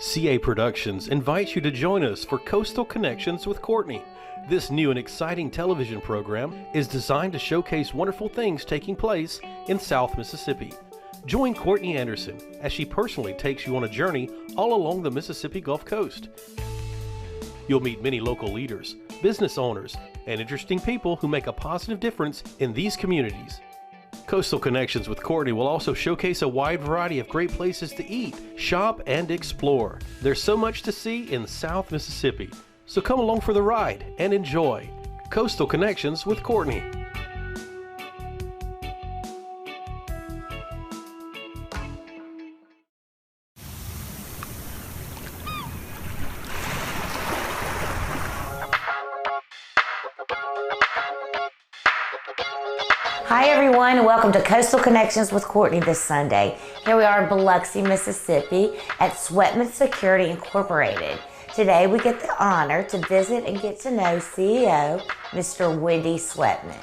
CA Productions invites you to join us for Coastal Connections with Courtney. This new and exciting television program is designed to showcase wonderful things taking place in South Mississippi. Join Courtney Anderson as she personally takes you on a journey all along the Mississippi Gulf Coast. You'll meet many local leaders, business owners, and interesting people who make a positive difference in these communities. Coastal Connections with Courtney will also showcase a wide variety of great places to eat, shop, and explore. There's so much to see in South Mississippi, so come along for the ride and enjoy Coastal Connections with Courtney. Hi everyone, and welcome to Coastal Connections with Courtney this Sunday. Here we are in Biloxi, Mississippi at Swetman Security Incorporated. Today we get the honor to visit and get to know CEO Mr. Wendy Swetman.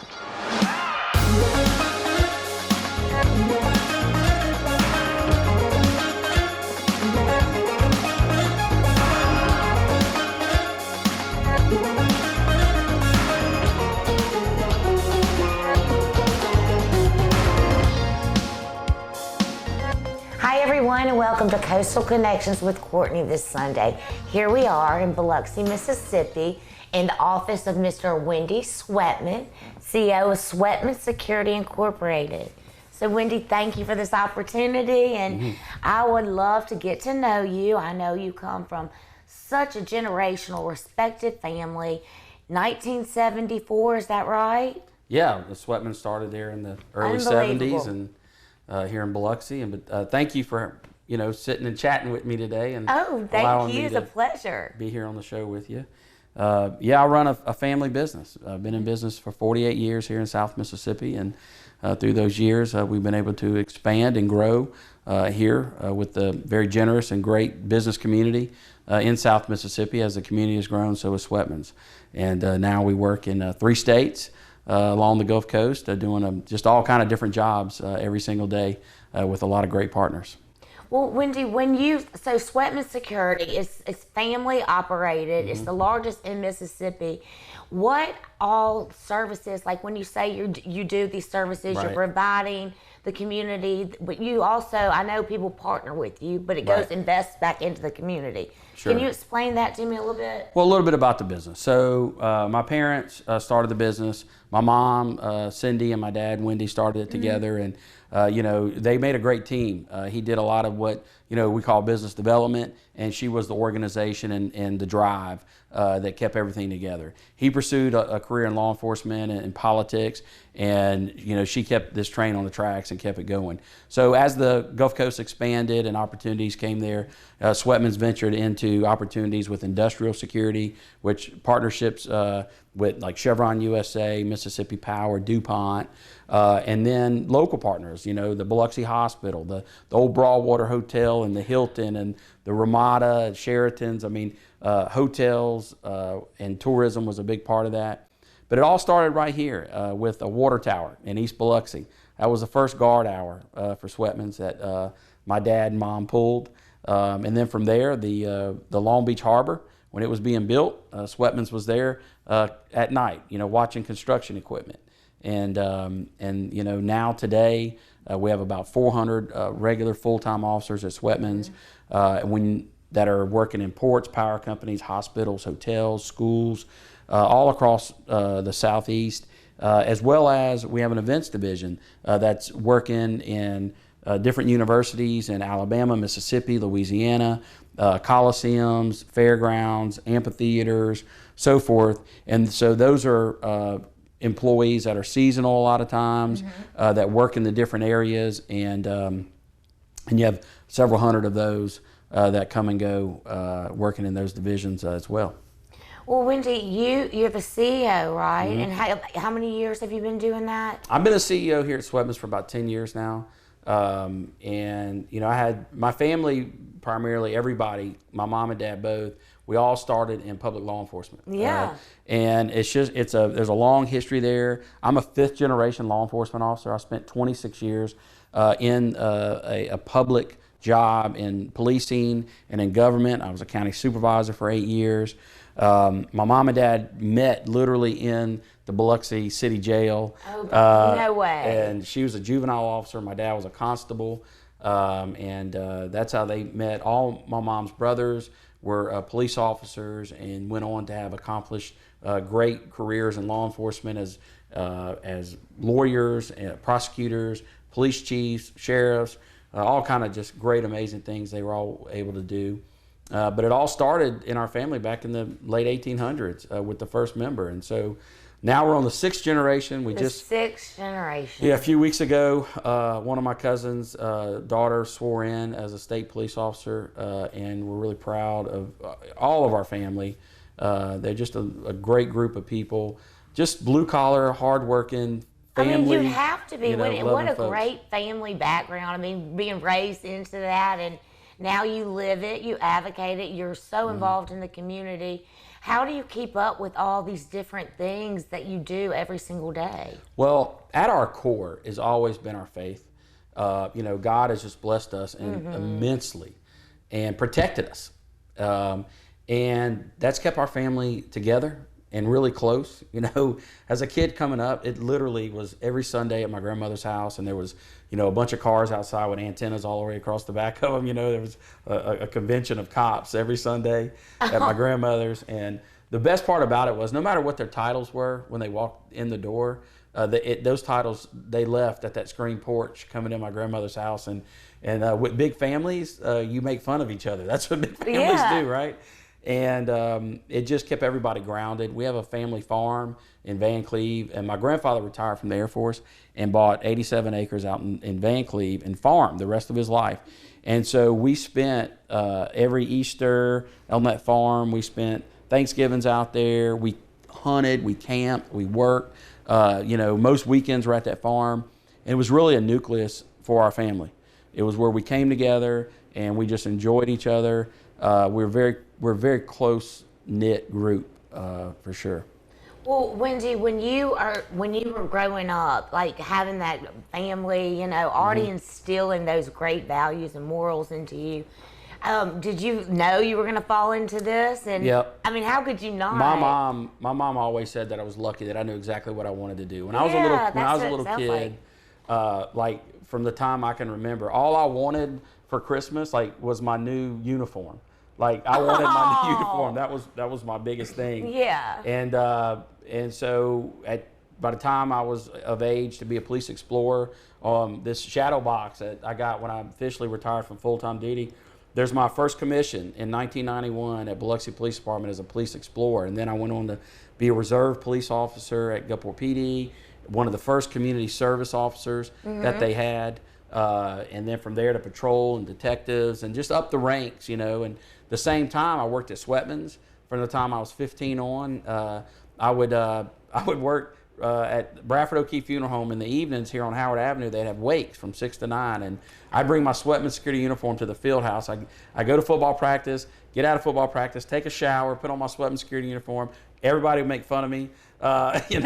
Hi everyone, and welcome to Coastal Connections with Courtney this Sunday. Here we are in Biloxi, Mississippi in the office of Mr. Wendy Swetman, CEO of Swetman Security Incorporated. So Wendy, thank you for this opportunity, and I would love to get to know you. I know you come from such a generational, respected family. 1974, is that right? Yeah, the Swetman started there in the early 70s and here in Biloxi. But thank you for sitting and chatting with me today. And thank you. It's a pleasure. Be here on the show with you. Yeah, I run a family business. I've been in business for 48 years here in South Mississippi, and through those years we've been able to expand and grow here with the very generous and great business community in South Mississippi. As the community has grown, so has Swetman's. And now we work in 3 states along the Gulf Coast, doing just all kind of different jobs every single day with a lot of great partners. Well, Wendy, so Swetman Security is family operated. It's the largest in Mississippi. What all services, like when you say you do these services, Right. You're providing the community, but you also, I know people partner with you, but it goes invests back into the community. Sure. Can you explain that to me a little bit? Well, a little bit about the business. So my parents started the business. My mom, Cindy, and my dad, Wendy, started it together, and they made a great team. He did a lot of what we call business development, and she was the organization and the drive that kept everything together. He pursued a career in law enforcement and politics, and she kept this train on the tracks and kept it going. So as the Gulf Coast expanded and opportunities came there, Swetman's ventured into opportunities with industrial security, which partnerships with like Chevron USA, Mississippi Power, DuPont, and then local partners, the Biloxi Hospital, the old Broadwater Hotel, and the Hilton, and the Ramada, Sheraton's. I mean, hotels and tourism was a big part of that. But it all started right here with a water tower in East Biloxi. That was the first guard hour for Swetman's that my dad and mom pulled. And then from there, the Long Beach Harbor, when it was being built, Swetman's was there at night, watching construction equipment. And now today we have about 400 regular full-time officers at Swetman's that are working in ports, power companies, hospitals, hotels, schools, all across the Southeast, as well as we have an events division that's working in different universities in Alabama, Mississippi, Louisiana, Coliseums, fairgrounds, amphitheaters, so forth. And so those are employees that are seasonal a lot of times, that work in the different areas, and you have several hundred of those that come and go working in those divisions as well. Well, Wendy, you're the CEO, right? And how many years have you been doing that? I've been a CEO here at Swetman's for about 10 years now. And I had my family, primarily everybody, my mom and dad both, we all started in public law enforcement. Yeah. And there's a long history there. I'm a 5th generation law enforcement officer. I spent 26 years in a public job in policing and in government. I was a county supervisor for 8 years. My mom and dad met literally in the Biloxi City Jail. Oh, no way. And she was a juvenile officer. My dad was a constable. That's how they met. All my mom's brothers were police officers and went on to have accomplished great careers in law enforcement as lawyers, prosecutors, police chiefs, sheriffs, all kind of just great, amazing things they were all able to do. But it all started in our family back in the late 1800s with the first member. And so now we're on the 6th generation. Sixth generation. Yeah, a few weeks ago, one of my cousins' daughter swore in as a state police officer, and we're really proud of all of our family. They're just a great group of people, just blue-collar, hard-working family. I mean, you have to be. What a folks. great family background. I mean, being raised into that, and now you live it, you advocate it, you're so involved in the community. How do you keep up with all these different things that you do every single day? Well, at our core has always been our faith. God has just blessed us immensely and protected us. And that's kept our family together and really close. As a kid coming up, it literally was every Sunday at my grandmother's house, and there was, a bunch of cars outside with antennas all the way across the back of them. There was a convention of cops every Sunday at my grandmother's. And the best part about it was no matter what their titles were when they walked in the door, those titles, they left at that screen porch coming in my grandmother's house. And with big families, you make fun of each other. That's what big families do, right? And it just kept everybody grounded. We have a family farm in Van Cleve, and my grandfather retired from the Air Force and bought 87 acres out in Van Cleve and farmed the rest of his life. And so we spent every Easter on that farm. We spent Thanksgivings out there. We hunted, we camped, we worked. Most weekends were at that farm. And it was really a nucleus for our family. It was where we came together and we just enjoyed each other. We're a very close-knit group, for sure. Well, Wendy, when you were growing up, like having that family, already instilling those great values and morals into you, did you know you were going to fall into this? And yep. I mean, how could you not? My mom always said that I was lucky that I knew exactly what I wanted to do. When I was a little kid, like from the time I can remember, all I wanted for Christmas was my new uniform. Like I wanted my new uniform. That was my biggest thing. Yeah. And so by the time I was of age to be a police explorer, this shadow box that I got when I officially retired from full-time duty, there's my first commission in 1991 at Biloxi Police Department as a police explorer. And then I went on to be a reserve police officer at Gulfport PD, one of the first community service officers that they had. And then from there to patrol and detectives and just up the ranks, And the same time I worked at Swetman's from the time I was 15 on. I would work at Bradford O'Keefe Funeral Home in the evenings here on Howard Avenue. They'd have wakes from 6 to 9, and I'd bring my Swetman Security uniform to the field house. I go to football practice, get out of football practice, take a shower, put on my Swetman Security uniform. Everybody would make fun of me, and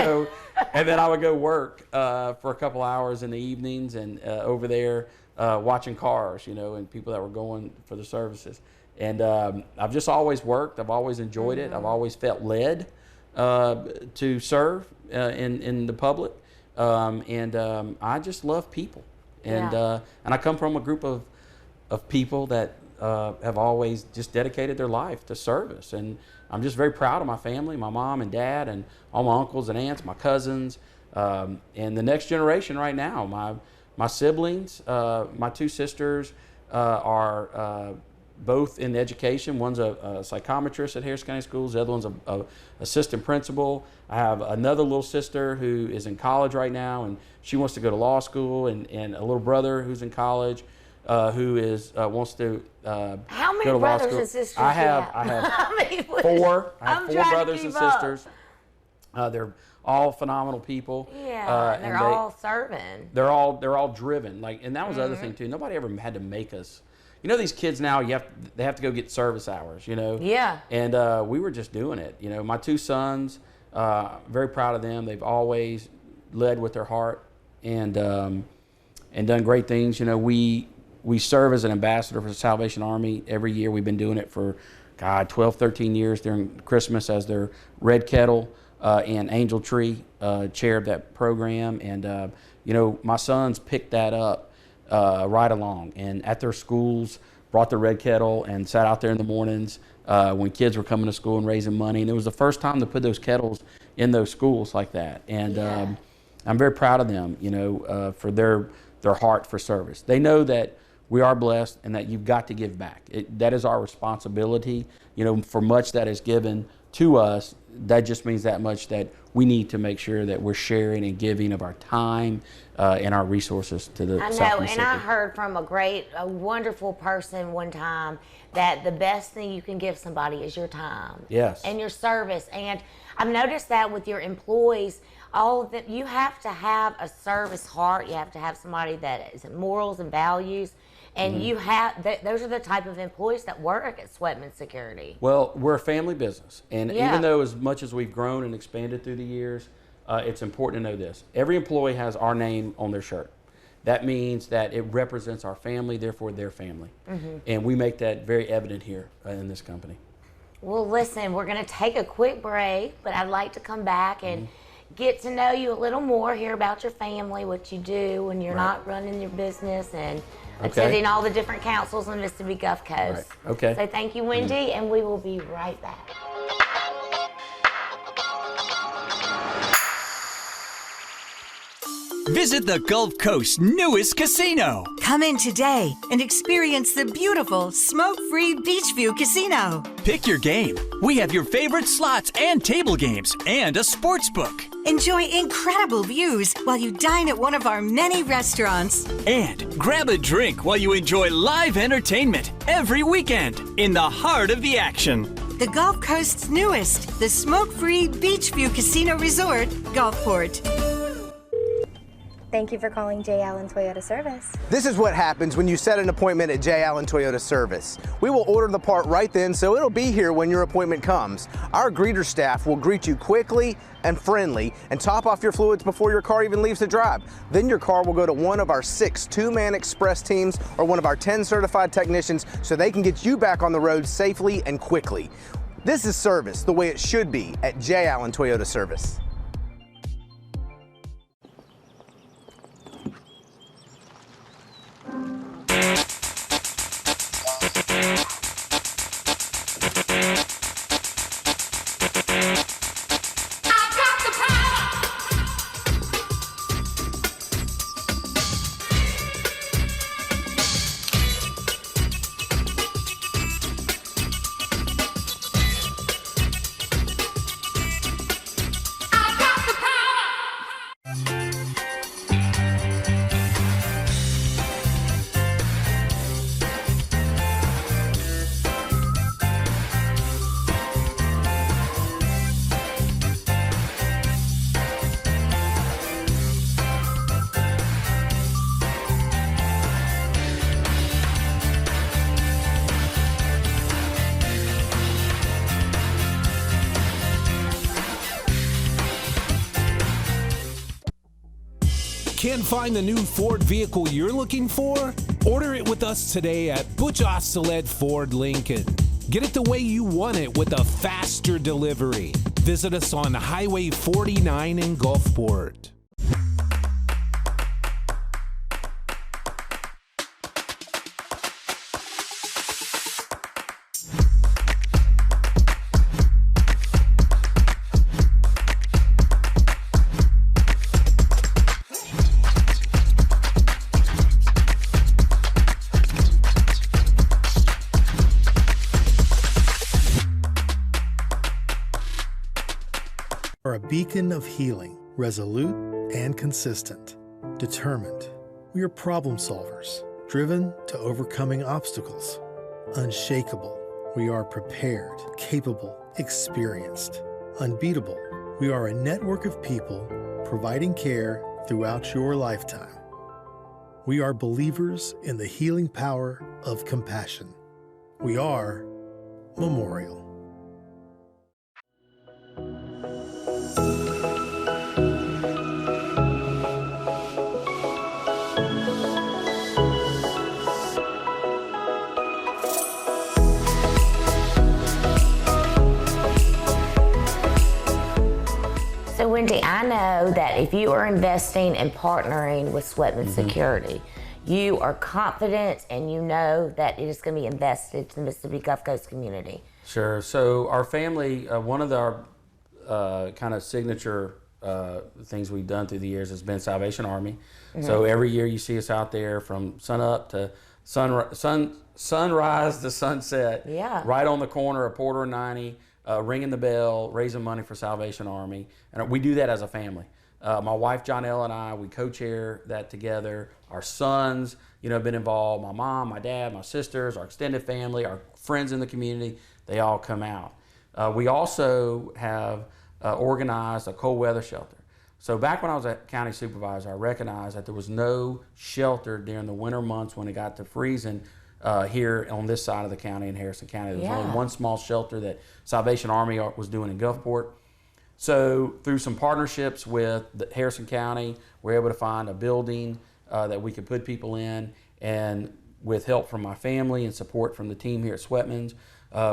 then I would go work for a couple hours in the evenings and over there watching cars, and people that were going for the services. And I've just always worked. I've always enjoyed it. I've always felt led to serve in the public, and I just love people. And I come from a group of people that have always just dedicated their life to service. And I'm just very proud of my family, my mom and dad, and all my uncles and aunts, my cousins, and the next generation right now. My siblings, my two sisters are both in education. One's a psychometrist at Harris County Schools. The other one's a assistant principal. I have another little sister who is in college right now, and she wants to go to law school, and a little brother who's in college who wants to How many go to law brothers school. and sisters I have I mean, four. I have I'm four trying to brothers keep and up. sisters. They're all phenomenal people. Yeah, they're all serving. They're all driven. And that was the other thing too. Nobody ever had to make us. These kids now, they have to go get service hours. Yeah. And we were just doing it. My two sons, very proud of them. They've always led with their heart and done great things. we serve as an ambassador for the Salvation Army every year. We've been doing it for, 12, 13 years during Christmas as their Red Kettle and Angel Tree chair of that program. And, my sons picked that up right along, and at their schools brought the Red Kettle and sat out there in the mornings when kids were coming to school and raising money. And it was the first time to put those kettles in those schools like that. And I'm very proud of them, for their heart for service. They know that we are blessed and that you've got to give back. That is our responsibility. For much that is given to us, that just means that much that we need to make sure that we're sharing and giving of our time and our resources to the South Mississippi. And I heard from a wonderful person one time that the best thing you can give somebody is your time. Yes. And your service. And I've noticed that with your employees, all of them, you have to have a service heart. You have to have somebody that is morals and values. And you have, those are the type of employees that work at Swetman Security. Well, we're a family business. And even though as much as we've grown and expanded through the years, it's important to know this. Every employee has our name on their shirt. That means that it represents our family, therefore their family. And we make that very evident here in this company. Well, listen, we're going to take a quick break, but I'd like to come back and get to know you a little more, hear about your family, what you do when you're not running your business, and attending all the different councils in Mississippi Gulf Coast. Right. Okay. So thank you, Wendy, and we will be right back. Visit the Gulf Coast's newest casino. Come in today and experience the beautiful smoke-free Beachview Casino. Pick your game. We have your favorite slots and table games and a sports book. Enjoy incredible views while you dine at one of our many restaurants. And grab a drink while you enjoy live entertainment every weekend in the heart of the action. The Gulf Coast's newest, the smoke-free Beachview Casino Resort, Gulfport. Thank you for calling J. Allen Toyota Service. This is what happens when you set an appointment at J. Allen Toyota Service. We will order the part right then, so it'll be here when your appointment comes. Our greeter staff will greet you quickly and friendly and top off your fluids before your car even leaves the drive. Then your car will go to one of our 6 two-man express teams or one of our 10 certified technicians so they can get you back on the road safely and quickly. This is service the way it should be at J. Allen Toyota Service. Can't find the new Ford vehicle you're looking for? Order it with us today at Butch Ostelet Ford Lincoln. Get it the way you want it with a faster delivery. Visit us on Highway 49 in Gulfport. Are a beacon of healing, resolute and consistent, determined. We are problem solvers, driven to overcoming obstacles, unshakable. We are prepared, capable, experienced, unbeatable. We are a network of people providing care throughout your lifetime. We are believers in the healing power of compassion. We are Memorial. Wendy, I know that if you are investing and partnering with Swetman Security, you are confident and you know that it is going to be invested to the Mississippi Gulf Coast community. Sure. So our family, one of our kind of signature things we've done through the years has been Salvation Army. So every year you see us out there from sun up to sunrise to sunset, right on the corner of Porter and 90, ringing the bell, raising money for Salvation Army. And we do that as a family. My wife, Jonelle, and I, we co-chair that together. Our sons, have been involved. My mom, my dad, my sisters, our extended family, our friends in the community, they all come out. We also have organized a cold weather shelter. So back when I was a county supervisor, I recognized that there was no shelter during the winter months when it got to freezing here on this side of the county in Harrison County. There was only one small shelter that Salvation Army was doing in Gulfport. So through some partnerships with Harrison County, we're able to find a building that we could put people in, and with help from my family and support from the team here at Swetman's,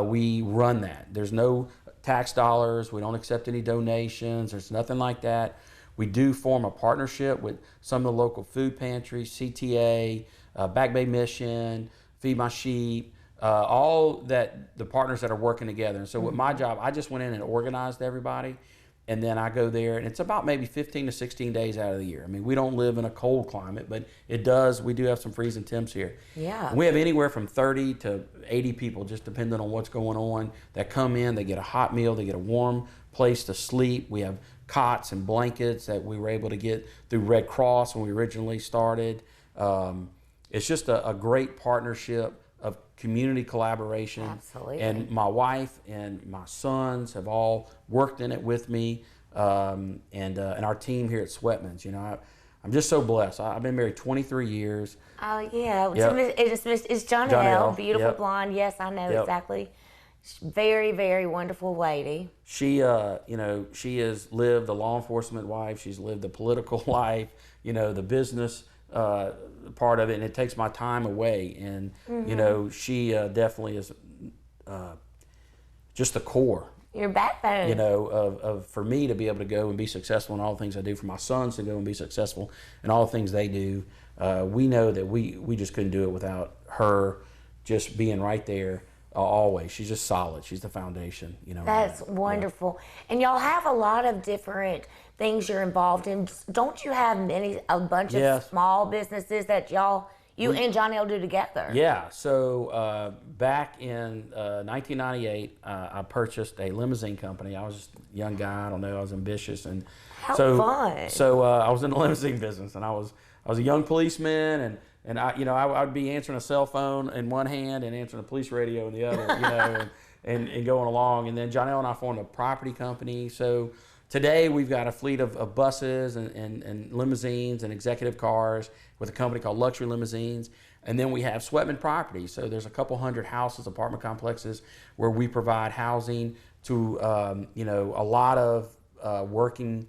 we run that. There's no tax dollars, we don't accept any donations, there's nothing like that. We do form a partnership with some of the local food pantries, CTA, Back Bay Mission, Feed My Sheep, all that the partners that are working together. And so with my job, I just went in and organized everybody, and then I go there, and it's about maybe 15 to 16 days out of the year. I mean, we don't live in a cold climate, but we do have some freezing temps here. Yeah. And we have anywhere from 30 to 80 people, just depending on what's going on, that come in, they get a hot meal, they get a warm place to sleep. We have cots and blankets that we were able to get through Red Cross when we originally started. It's just a great partnership of community collaboration. Absolutely. And my wife and my sons have all worked in it with me, and our team here at Swetman's. I'm just so blessed. I've been married 23 years. Oh, yeah. Yep. It's Jonelle, beautiful blonde. Yes, I know exactly. Very, very wonderful lady. She, she has lived the law enforcement life. She's lived the political life, the business part of it, and it takes my time away. And, she definitely is just the core. Your backbone. Of for me to be able to go and be successful in all the things I do, for my sons to go and be successful in all the things they do. We know that we just couldn't do it without her just being right there. Always. She's just solid. She's the foundation, That's wonderful. And y'all have a lot of different things you're involved in. Don't you have a bunch of small businesses that you and Jonelle do together? Yeah. So back in 1998, I purchased a limousine company. I was just a young guy. I don't know. I was ambitious, and How fun. So I was in the limousine business, and I was a young policeman, and I'd be answering a cell phone in one hand and answering a police radio in the other, and going along. And then Jonelle and I formed a property company. So today we've got a fleet of buses and limousines and executive cars with a company called Luxury Limousines. And then we have Swetman Properties. So there's a couple hundred houses, apartment complexes, where we provide housing to a lot of working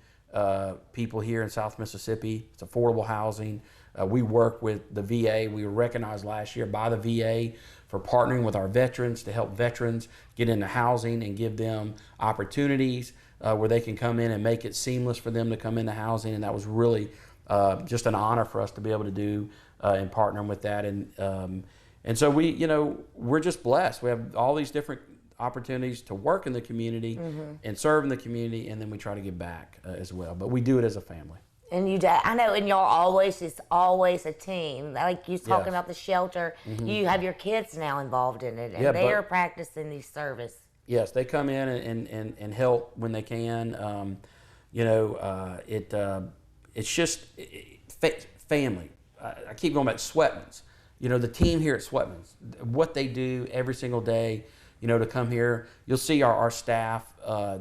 people here in South Mississippi. It's affordable housing. We work with the VA. We were recognized last year by the VA for partnering with our veterans to help veterans get into housing and give them opportunities where they can come in and make it seamless for them to come into housing. And that was really just an honor for us to be able to do and partnering with that. And so we're just blessed. We have all these different opportunities to work in the community and serve in the community, and then we try to give back as well. But we do it as a family. And I know, and y'all it's always a team. Like you talking about the shelter, you have your kids now involved in it, and they are practicing these service. Yes, they come in and help when they can. It's just family. I keep going back to Swetman's. The team here at Swetman's, what they do every single day, to come here. You'll see our staff,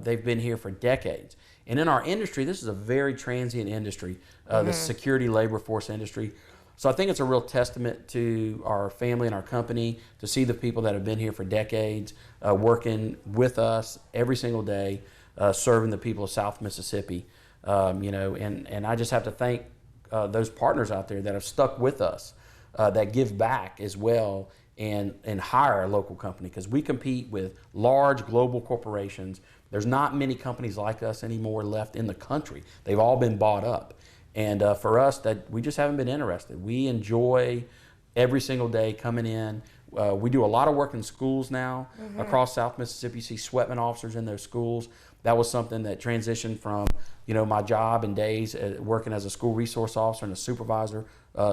they've been here for decades. And in our industry, this is a very transient industry, the security labor force industry. So I think it's a real testament to our family and our company to see the people that have been here for decades, working with us every single day, serving the people of South Mississippi. And I just have to thank those partners out there that have stuck with us, that give back as well, and hire a local company, because we compete with large global corporations. There's not many companies like us anymore left in the country. They've all been bought up. And for us, that we just haven't been interested. We enjoy every single day coming in. We do a lot of work in schools now across South Mississippi. You see Swetman officers in those schools. That was something that transitioned from, my job and days working as a school resource officer and a supervisor,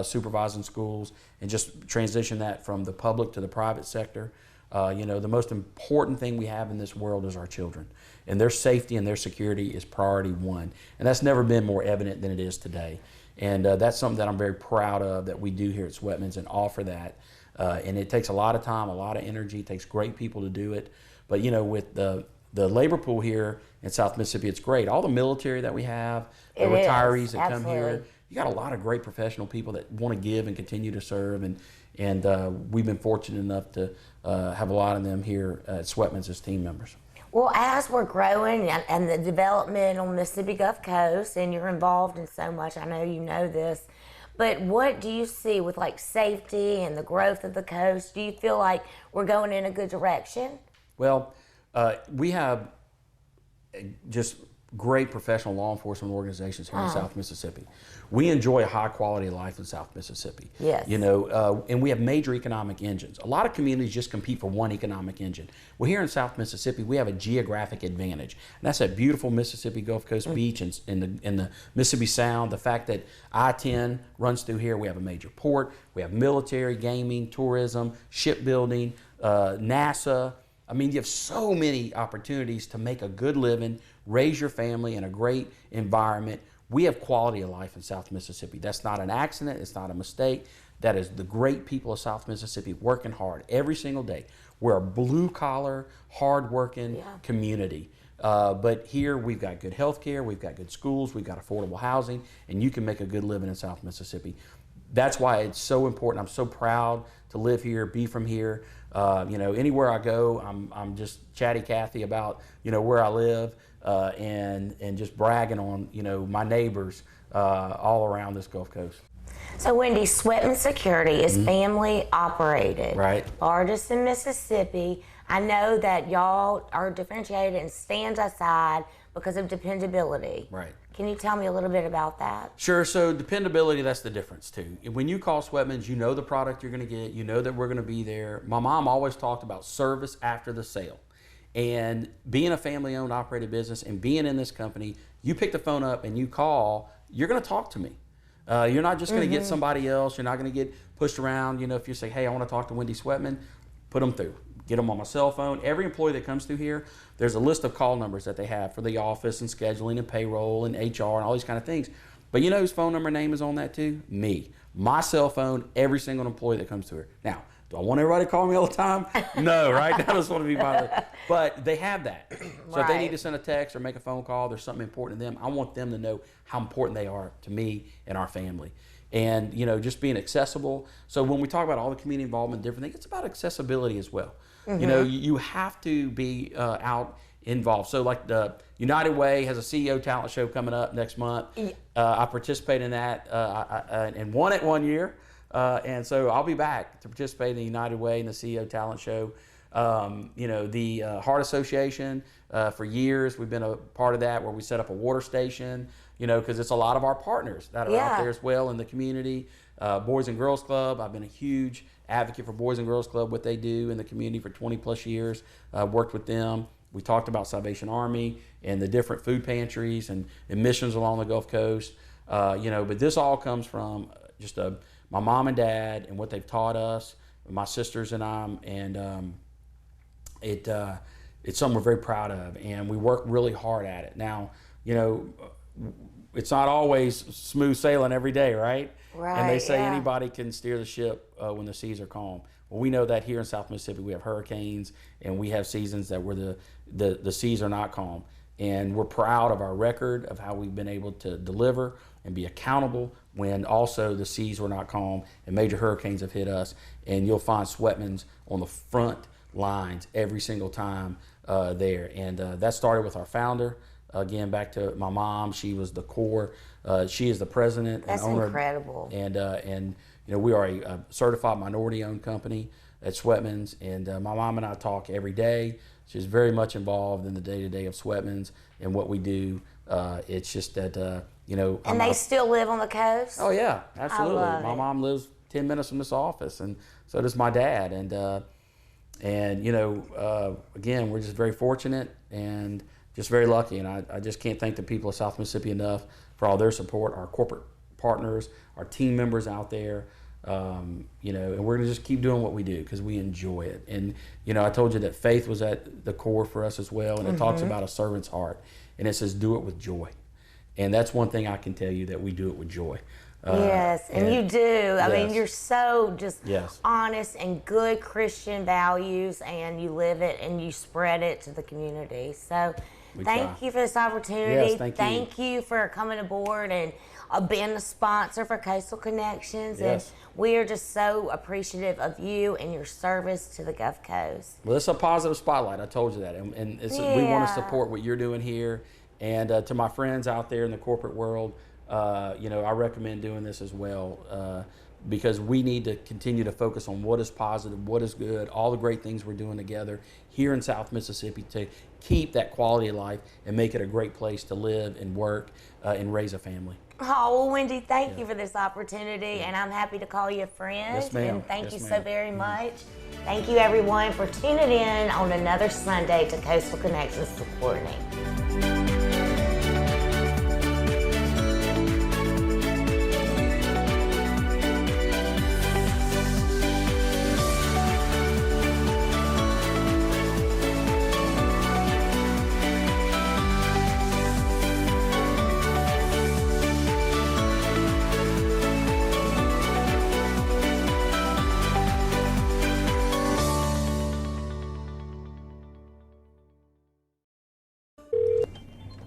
supervising schools, and just transition that from the public to the private sector. The most important thing we have in this world is our children, and their safety and their security is priority one. And that's never been more evident than it is today. And that's something that I'm very proud of that we do here at Swetman's and offer that. And it takes a lot of time, a lot of energy. It takes great people to do it. But with the labor pool here in South Mississippi, it's great. All the military that we have, the retirees that come here, you got a lot of great professional people that want to give and continue to serve. And we've been fortunate enough to have a lot of them here at Swetman's as team members. Well, as we're growing and the development on the Mississippi Gulf Coast, and you're involved in so much, I know you know this, but what do you see with like safety and the growth of the coast? Do you feel like we're going in a good direction? Well, we have just great professional law enforcement organizations here in South Mississippi. We enjoy a high quality of life in South Mississippi. Yes. And we have major economic engines. A lot of communities just compete for one economic engine. Well, here in South Mississippi, we have a geographic advantage. And that's that beautiful Mississippi Gulf Coast beach and in the Mississippi Sound. The fact that I-10 runs through here. We have a major port. We have military, gaming, tourism, shipbuilding, NASA. I mean, you have so many opportunities to make a good living, raise your family in a great environment. We have quality of life in South Mississippi. That's not an accident. It's not a mistake. That is the great people of South Mississippi working hard every single day. We're a blue-collar, hard-working community. But here we've got good health care, we've got good schools, we've got affordable housing, and you can make a good living in South Mississippi. That's why it's so important. I'm so proud to live here, be from here. Anywhere I go, I'm just chatty Cathy about, where I live, and just bragging on, my neighbors all around this Gulf Coast. So Wendy, Swetman Security is family operated. Right. Largest in Mississippi. I know that y'all are differentiated and stand aside because of dependability. Right. Can you tell me a little bit about that? Sure. So dependability, that's the difference too. When you call Swetman's, you know the product you're going to get. You know that we're going to be there. My mom always talked about service after the sale. And being a family-owned, operated business and being in this company, you pick the phone up and you call, you're going to talk to me. You're not just going to get somebody else. You're not going to get pushed around. If you say, hey, I want to talk to Wendy Swetman, put them through. Get them on my cell phone. Every employee that comes through here, there's a list of call numbers that they have for the office and scheduling and payroll and HR and all these kind of things. But you know whose phone number and name is on that too? Me. My cell phone, every single employee that comes through here. Now, do I want everybody to call me all the time? No, right? I just want to be bothered. But they have that. So if they need to send a text or make a phone call, there's something important to them, I want them to know how important they are to me and our family. And, just being accessible. So when we talk about all the community involvement, different things, it's about accessibility as well. You have to be out involved. So like the United Way has a CEO talent show coming up next month. I participate in that and won it one year. And so I'll be back to participate in the United Way and the CEO talent show. The Heart Association, for years we've been a part of that, where we set up a water station, because it's a lot of our partners that are out there as well in the community. Boys and Girls Club, I've been a huge advocate for Boys and Girls Club, what they do in the community for 20 plus years. Worked with them. We talked about Salvation Army and the different food pantries and missions along the Gulf Coast. But this all comes from just my mom and dad and what they've taught us, my sisters and I, and it's something we're very proud of, and we work really hard at it. Now, it's not always smooth sailing every day, right? Right. And they say anybody can steer the ship when the seas are calm. Well, we know that here in South Mississippi we have hurricanes and we have seasons that where the seas are not calm. And we're proud of our record of how we've been able to deliver and be accountable when also the seas were not calm and major hurricanes have hit us. And you'll find Swetman's on the front lines every single time there. And that started with our founder. Again, back to my mom, she was the core. She is the president and owner. That's incredible. And we are a certified minority-owned company. at Swetman's, and my mom and I talk every day. She's very much involved in the day-to-day of Swetman's and what we do. It's just that, you know. And they still live on the coast? Oh, yeah, absolutely. My it. mom lives 10 minutes from this office, and so does my dad. And you know, again, we're just very fortunate and just very lucky. And I just can't thank the people of South Mississippi enough for all their support, our corporate partners, our team members out there. You know, and we're gonna just keep doing what we do because we enjoy it. And you know, I told you that faith was at the core for us as well, and it talks about a servant's heart, and it says do it with joy. And that's one thing I can tell you, that we do it with joy. Yes, and you do. I mean, yes. you're so just Yes. honest and good Christian values, and you live it and you spread it to the community. So thank you for this opportunity. Yes, thank you for coming aboard and being a sponsor for Coastal Connections. Yes. And we are just so appreciative of you and your service to the Gulf Coast. Well, it's a positive spotlight. I told you that, and it's, we want to support what you're doing here. And to my friends out there in the corporate world, you know, I recommend doing this as well, because we need to continue to focus on what is positive, what is good, all the great things we're doing together here in South Mississippi to keep that quality of life and make it a great place to live and work and raise a family. Oh, well, Wendy, thank you for this opportunity, and I'm happy to call you a friend. Yes, ma'am. And thank Yes, you so ma'am. very much. Thank you, everyone, for tuning in on another Sunday to Coastal Connections with Courtney.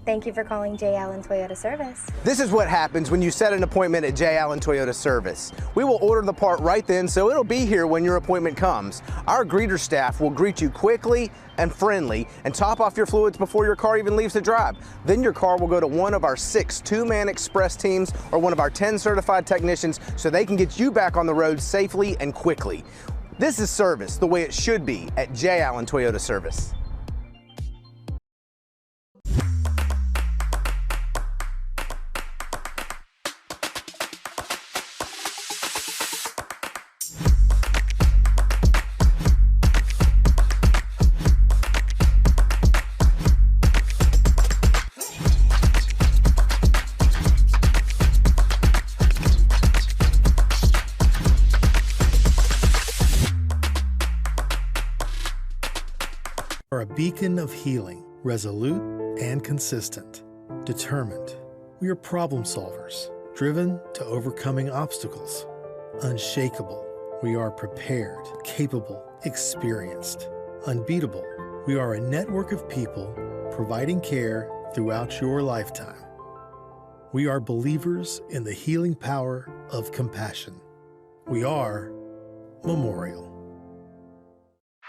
Thank you for calling J. Allen Toyota Service. This is what happens when you set an appointment at J. Allen Toyota Service. We will order the part right then, so it'll be here when your appointment comes. Our greeter staff will greet you quickly and friendly and top off your fluids before your car even leaves the drive. Then your car will go to one of our 6 two-man express teams or one of our 10 certified technicians so they can get you back on the road safely and quickly. This is service the way it should be at J. Allen Toyota Service. Are a beacon of healing, resolute and consistent, determined. We are problem solvers, driven to overcoming obstacles, unshakable. We are prepared, capable, experienced, unbeatable. We are a network of people providing care throughout your lifetime. We are believers in the healing power of compassion. We are Memorial.